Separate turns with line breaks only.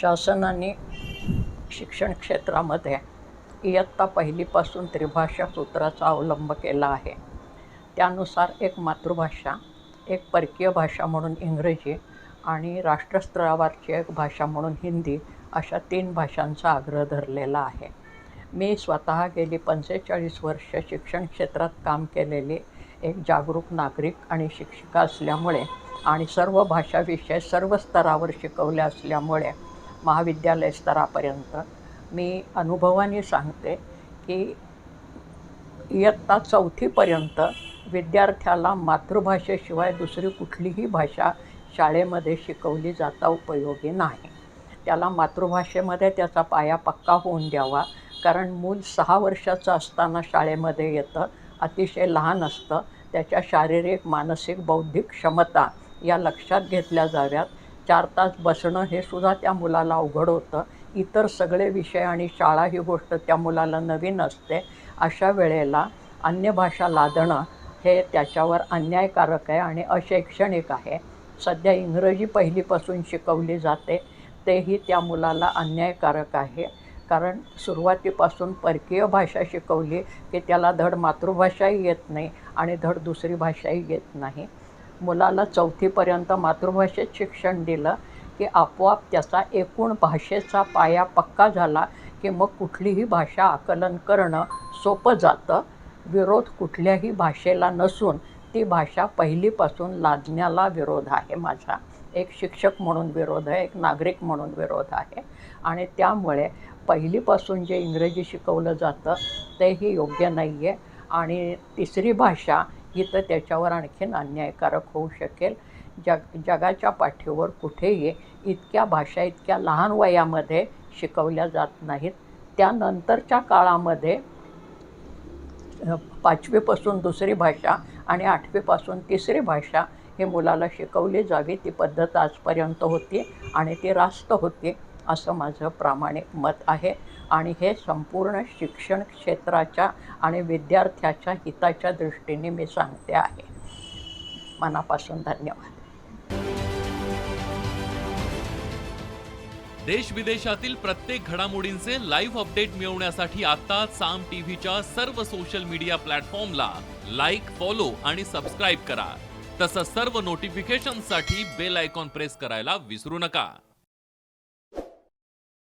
शासनाने शिक्षण क्षेत्रामध्ये इयत्ता पहिलीपासून त्रिभाषा सूत्राचा अवलंब केला आहे. त्यानुसार एक मातृभाषा, एक परकीय भाषा म्हणून इंग्रजी आणि राष्ट्रस्तरावरची एक भाषा म्हणून हिंदी अशा 3 भाषांचा आग्रह धरलेला आहे. मी स्वतः गेली 45 वर्ष शिक्षण क्षेत्रात काम केलेली एक जागरूक नागरिक आणि शिक्षिका असल्यामुळे आणि सर्व भाषा विषय सर्व स्तरावर शिकवले असल्यामुळे महाविद्यालय स्तरापर्यंत मी अनुभवाने सांगते की इयत्ता 4थीपर्यंत विद्यार्थ्याला मातृभाषेशिवाय दुसरी कुठलीही भाषा शाळेमध्ये शिकवली जाता उपयोगी नाही. त्याला मातृभाषेमध्ये त्याचा पाया पक्का होऊन द्यावा, कारण मूल 6 वर्षाचं असताना शाळेमध्ये येतं, अतिशय लहान असतं. त्याच्या शारीरिक, मानसिक, बौद्धिक क्षमता या लक्षात घेतल्या जाव्यात. 4 तास बसणं हे सुद्धा त्या मुलाला अवघड होतं. इतर सगळे विषय आणि शाळा ही गोष्ट त्या मुलाला नवीन असते. अशा वेळेला अन्य भाषा लादणं हे त्याच्यावर अन्यायकारक आहे आणि अशैक्षणिक आहे. सध्या इंग्रजी पहिलीपासून शिकवली जाते, तेही त्या मुलाला अन्यायकारक आहे. कारण सुरुवातीपासून परकीय भाषा शिकवली की त्याला धड मातृभाषाही येत नाही आणि धड दुसरी भाषाही येत नाही. मुलाला 4थीपर्यंत मातृभाषेत शिक्षण दिलं की आपोआप त्याचा एकूण भाषेचा पाया पक्का झाला की मग कुठलीही भाषा आकलन करणं सोपं जातं. विरोध कुठल्याही भाषेला नसून ती भाषा पहिलीपासून लादण्याला विरोध आहे माझा. एक शिक्षक म्हणून विरोध आहे, एक नागरिक म्हणून विरोध आहे. आणि त्यामुळे पहिलीपासून जे इंग्रजी शिकवलं जातं तेही योग्य नाही आहे. आणि तिसरी भाषा ही तर त्याच्यावर आणखीन अन्यायकारक होऊ शकेल. जगाच्या पाठीवर कुठेही इतक्या भाषा इतक्या लहान वयामध्ये शिकवल्या जात नाहीत. त्यानंतरच्या काळामध्ये 5वीपासून दुसरी भाषा आणि 8वीपासून तिसरी भाषा हे मुलाला शिकवली जावी, ती पद्धत आजपर्यंत होती आणि ती रास्त होती असं माझं प्रामाणिक मत आहे. आणि हे संपूर्ण शिक्षण क्षेत्राच्या आणि विद्यार्थ्याच्या हिताच्या दृष्टीने मी सांगते आहे. मनापासून धन्यवाद.
देश विदेशातील प्रत्येक घडामोडींचे लाईव्ह अपडेट मिळवण्यासाठी आता साम टीव्हीच्या सर्व सोशल मीडिया प्लॅटफॉर्मला लाईक, फॉलो आणि सबस्क्राईब करा. तसंच सर्व नोटिफिकेशनसाठी बेल आयकॉन प्रेस करायला विसरू नका.